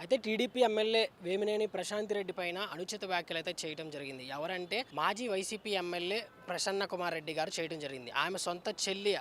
అయితే TDP MLA వేమినేని Prashanth Reddy పైన అనుచిత వ్యాఖ్యలు అయితే చేయడం జరిగింది. ఎవరంటే మాజీ వైసీపీ ఎమ్మెల్యే ప్రసన్న కుమార్ రెడ్డి గారు చేయడం జరిగింది. ఆమె సొంత చెల్లి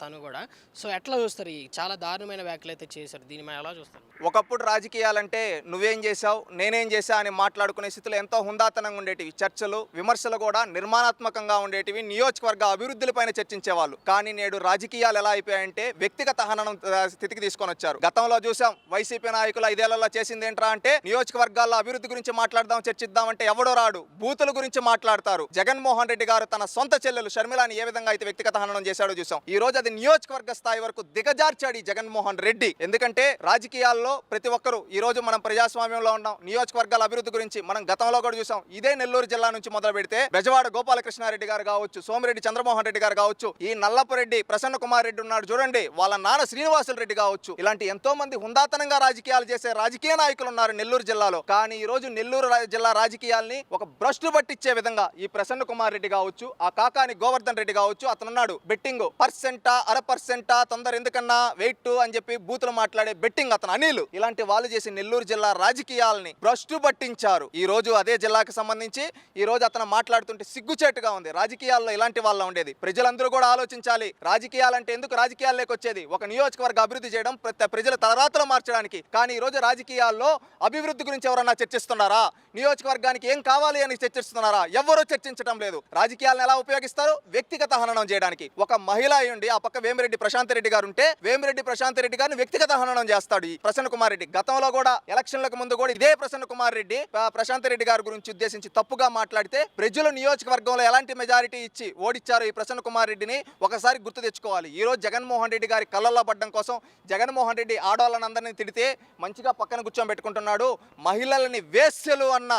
తను కూడా. సో ఎట్లా చూస్తారు? ఈ చాలా దారుణమైన వ్యాఖ్యలు అయితే చేశారు. దీన్ని మనం ఎలా చూస్తారు? ఒకప్పుడు రాజకీయాలంటే నువ్వేం చేశావు నేనేం చేశా అని మాట్లాడుకునే స్థితిలో ఎంతో హుందాతనంగా ఉండేటివి. చర్చలు విమర్శలు కూడా నిర్మాణాత్మకంగా ఉండేటివి. నియోజకవర్గ అభివృద్ధులపైన చర్చించేవాళ్ళు. కానీ నేడు రాజకీయాలు ఎలా అయిపోయాయంటే వ్యక్తిగత హననం స్థితికి తీసుకొని వచ్చారు. గతంలో చూసాం వైసీపీ నాయకులు 5 ఏళ్లలో చేసింది ఏంట్రా అంటే నియోజకవర్గాల్లో అభివృద్ధి గురించి మాట్లాడదాం చర్చిద్దాం అంటే ఎవడో రాడు, బూతుల గురించి మాట్లాడతారు. జగన్మోహన్ రెడ్డి గారు తన సొంత చెల్లెలు షర్మిలాని ఏ విధంగా అయితే వ్యక్తిగత హననం చేశాడో చూసాం. ఈ రోజు అది నియోజకవర్గ స్థాయి వరకు దిగజార్చాడు ఈ జగన్మోహన్ రెడ్డి. ఎందుకంటే రాజకీయాల్లో ప్రతి ఒక్కరు ఈ రోజు మనం ప్రజాస్వామ్యంలో ఉన్నాం. నియోజకవర్గాల అభివృద్ధి గురించి మనం గతంలో కూడా చూసాం. ఇదే నెల్లూరు జిల్లా నుంచి మొదలు పెడితే బెజవాడ గోపాలకృష్ణారెడ్డి గారు కావచ్చు, సోమిరెడ్డి చంద్రమోహన్ రెడ్డి గారు కావచ్చు, ఈ నల్లపురెడ్డి ప్రసన్న కుమార్ రెడ్డి ఉన్నాడు చూడండి, వాళ్ళ నాన్న శ్రీనివాసులు రెడ్డి కావచ్చు, ఇలాంటి ఎంతో మంది హుందాతనంగా రాజకీయాలు చేసే రాజకీయ నాయకులు ఉన్నారు నెల్లూరు జిల్లాలో. కానీ ఈ రోజు నెల్లూరు జిల్లా రాజకీయాల్ని ఒక భ్రష్టు పట్టించే విధంగా ఈ ప్రసన్న కుమార్ రెడ్డి కావచ్చు, ఆ కాకాని గోవర్ధన్ రెడ్డి కావచ్చు, అతనున్నాడు బెట్టింగ్ పర్సెంటా 1/2% తొందర ఎందుకన్నా వెయిట్ అని చెప్పి బూతులు మాట్లాడే బెట్టింగ్ అతను అనిల్. ఇలాంటి వాళ్ళు చేసి నెల్లూరు జిల్లా రాజకీయాలని భ్రష్టు పట్టించారు. ఈ రోజు అదే జిల్లాకు సంబంధించి ఈ రోజు అతను మాట్లాడుతుంటే సిగ్గుచేటుగా ఉంది. రాజకీయాల్లో ఇలాంటి వాళ్ళ ఉండేది. ప్రజలందరూ కూడా ఆలోచించాలి. రాజకీయాలంటే ఎందుకు రాజకీయాల్లోకి వచ్చేది? ఒక నియోజకవర్గ అభివృద్ధి చేయడం, ప్రజల తలరాతలు మార్చడానికి. కానీ ఈ రోజు రాజకీయాల్లో అభివృద్ధి గురించి ఎవరన్నా చర్చిస్తున్నారా? నియోజకవర్గానికి ఏం కావాలి అని చర్చిస్తున్నారా? ఎవరూ చర్చించడం లేదు. రాజకీయాలను ఎలా ఉపయోగిస్తారు? వ్యక్తిగత హననం చేయడానికి. ఒక మహిళ అయ్యుండి ఆ పక్క వేమిరెడ్డి ప్రశాంత్ రెడ్డి గారు ఉంటే వేమిరెడ్డి ప్రశాంత్ రెడ్డి గారిని వ్యక్తిగత హననం చేస్తాడు ఈ ప్రసన్న కుమార్ రెడ్డి. గతంలో కూడా ఎలక్షన్లకు ముందు కూడా ఇదే ప్రసన్న కుమార్ రెడ్డి ప్రశాంత్ రెడ్డి గారి గురించి ఉద్దేశించి తప్పుగా మాట్లాడితే ప్రజలు నియోజకవర్గంలో ఎలాంటి మెజారిటీ ఇచ్చి ఓడిచ్చారు ఈ ప్రసన్న కుమార్ రెడ్డిని ఒకసారి గుర్తు తెచ్చుకోవాలి. ఈ రోజు జగన్మోహన్ రెడ్డి గారి కళ్ళల్లో పడ్డం కోసం జగన్మోహన్ రెడ్డి ఆడవాళ్ళనందరినీ తిడితే మంచిగా పక్కన కూర్చోబెట్టుకుంటున్నాడు. మహిళలని వేశ్యలు అన్న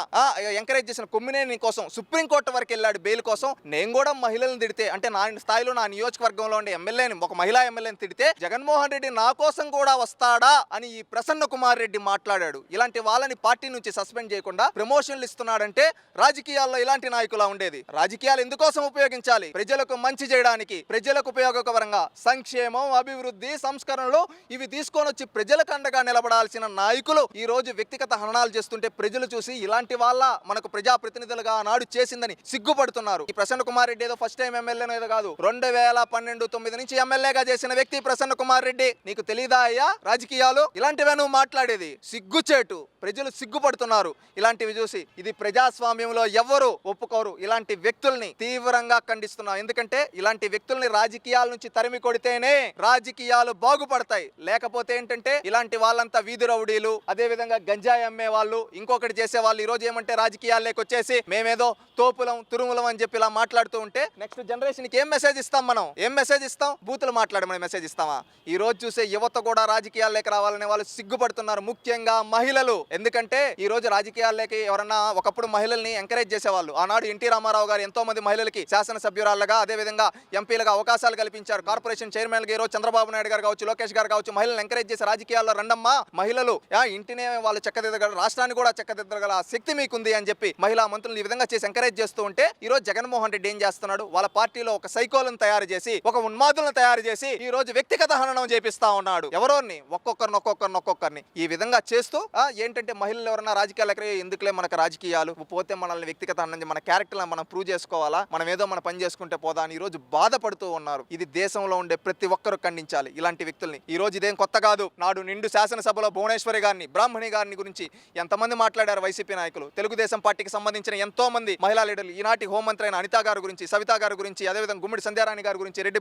ఎంకరేజ్ చేసిన కొమ్మినేని కోసం సుప్రీంకోర్టు వరకు వెళ్ళాడు బెయిల్ కోసం. నేను కూడా మహిళలను తిడితే అంటే నా స్థాయిలో నా నియోజకవర్గంలో ఉండే ఎమ్మెల్యేని, ఒక మహిళా ఎమ్మెల్యేని తిడితే జగన్మోహన్ రెడ్డి నా కోసం కూడా వస్తాడా అని ఈ ప్రసన్న కుమార్ రెడ్డి మాట్లాడాడు. ఇలాంటి వాళ్ళని పార్టీ నుంచి సస్పెండ్ చేయకుండా ప్రమోషన్లు ఇస్తున్నాడంటే రాజకీయాల్లో ఇలాంటి నాయకులా ఉండేది. రాజకీయాలు ఎందుకోసం ఉపయోగించాలి? ప్రజలకు మంచి చేయడానికి, ప్రజలకు ఉపయోగకరంగా సంక్షేమం, అభివృద్ధి, సంస్కరణలు ఇవి తీసుకొని వచ్చి ప్రజలకు అండగా నిలబడాల్సిన నాయకులు ఈ రోజు వ్యక్తిగత హననాలు చేస్తుంటే ప్రజలు చూసి ఇలాంటి వాళ్ళ మనకు ప్రజాప్రతినిధులుగా నాడు చేసిందని సిగ్గుపడుతున్నారు. ఈ ప్రసన్న కుమార్ రెడ్డి ఏదో ఫస్ట్ టైం ఎమ్మెల్యేనో ఏదో కాదు, 2012-9 నుంచి ఎమ్మెల్యేగా చేసిన వ్యక్తి ప్రసన్న కుమార్ రెడ్డి. నీకు తెలీదా అయ్యా రాజకీయాలు? ఇలాంటివే నువ్వు మాట్లాడేది సిగ్గుచేటు. ప్రజలు సిగ్గుపడుతున్నారు ఇలాంటివి చూసి. ఇది ప్రజాస్వామ్యంలో ఎవరు ఒప్పుకోరు. ఇలాంటి వ్యక్తుల్ని తీవ్రంగా ఖండిస్తున్నాం. ఎందుకంటే ఇలాంటి వ్యక్తుల్ని రాజకీయాల నుంచి తరిమి కొడితేనే రాజకీయాలు బాగుపడతాయి. లేకపోతే ఏంటంటే ఇలాంటి వాళ్ళంతా వీధి రౌడీలు, అదే విధంగా గంజాయి అమ్మే వాళ్ళు, ఇంకొకటి చేసే వాళ్ళు ఈ రోజు ఏమంటే రాజకీయాల్లోకి వచ్చేసి మేమేదో తోపులం తురుములం అని చెప్పి ఇలా మాట్లాడుతూ ఉంటే నెక్స్ట్ జనరేషన్ కి ఏం మెసేజ్ ఇస్తాం? మనం ఏం మెసేజ్ ఇస్తాం? బూతులు మాట్లాడమని మెసేజ్ ఇస్తామా? ఈ రోజు చూసే యువత కూడా రాజకీయాల్లోకి రావాలనే వాళ్ళు సిగ్గుపడుతున్నారు, ముఖ్యంగా మహిళలు. ఎందుకంటే ఈ రోజు రాజకీయాల్లోకి ఎవరన్నా ఒకప్పుడు మహిళల్ని ఎంకరేజ్ చేసేవాళ్ళు. ఆనాడు ఎన్టీ రామారావు గారు ఎంతో మంది మహిళలకి శాసనసభ్యురాలుగా, అదే విధంగా ఎంపీలుగా అవకాశాలు కల్పించారు. కార్పొరేషన్ చైర్మన్ గా ఈరోజు చంద్రబాబు నాయుడు గారు కావచ్చు, లోకేష్ గారు కావచ్చు, మహిళలను ఎంకరేజ్ చేసి రాజకీయాల్లో రండమ్మా, మహిళలు ఇంటినే వాళ్ళు చక్కదిద్దగల, రాష్ట్రాన్ని కూడా చక్కదిద్దగల శక్తి మీకుంది అని చెప్పి మహిళా మంత్రులు ఈ విధంగా చేసి ఎంకరేజ్ చేస్తూ ఉంటే ఈ రోజు జగన్మోహన్ రెడ్డి ఏం చేస్తున్నాడు? వాళ్ళ పార్టీలో ఒక సైకోలను తయారు చేసి, ఒక ఉన్మాదులను తయారు చేసి ఈ రోజు వ్యక్తిగత హననం చేపిస్తా ఉన్నాడు. ఎవరోని ఒక్కొక్కరిని ఈ విధంగా చేస్తూ ఏంటంటే మహిళలు ఎవరన్నా రాజకీయాలు ఎందుకులే మనకు రాజకీయాలు పోతే మనల్ని వ్యక్తిగత హననం, మన క్యారెక్టర్ మనం ప్రూవ్ చేసుకోవాలా, మనం ఏదో మన పని చేసుకుంటే పోదా అని ఈ రోజు బాధపడుతూ ఉన్నారు. ఇది దేశంలో ఉండే ప్రతి ఒక్కరు ఖండించాలి ఇలాంటి వ్యక్తుల్ని. ఈ రోజు ఇదేం కొత్త కాదు. నాడు నిండు శాసనసభలో భువనేశ్వరి గారిని, బ్రాహ్మణి గారిని గురించి ఎంతమంది మాట్లాడారు వైసీపీ నాయకులు. తెలుగుదేశం పార్టీకి సంబంధించిన ఎంతో మంది మహిళా లీడర్లు, ఈనాటి హోంమంత్రి అయిన అనితా గారి గురించి, సవితా గారి గురించి, అదేవిధంగా గుమ్మిడి సంధ్యారాణి గారి గురించి, రెడ్డి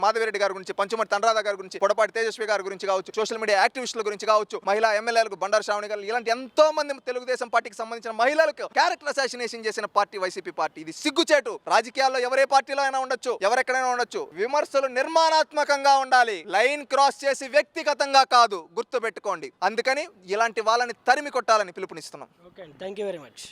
మాధవిరెడ్డి గారి గురించి, పంచుమటి తండ్రాధ గారి గురించి, పొడపాటి తేజస్వి గారి గురించి కావచ్చు, సోషల్ మీడియా యాక్టివిస్టుల గురించి కావచ్చు, మహిళా ఎమ్మెల్యేలకు బండారు శ్రావణి గారు, ఇలాంటి ఎంతో మంది తెలుగుదేశం పార్టీకి సంబంధించిన మహిళలకు క్యారెక్టర్ అసాసినేషన్ చేసిన పార్టీ వైసీపీ పార్టీ. ఇది సిగ్గుచేటు. రాజకీయాల్లో ఎవరే పార్టీలో అయినా ఉండొచ్చు, ఎవరెక్కడైనా ఉండొచ్చు. విమర్శలు నిర్మాణాత్మకంగా ఉండాలి, లైన్ క్రాస్ చేసి వ్యక్తిగతంగా కాదు. గుర్తు పెట్టుకోండి. అందుకని ఇలాంటి వాళ్ళని తరిమి కొట్టాలని పిలుపునిస్తున్నాం. Okay, thank you very much.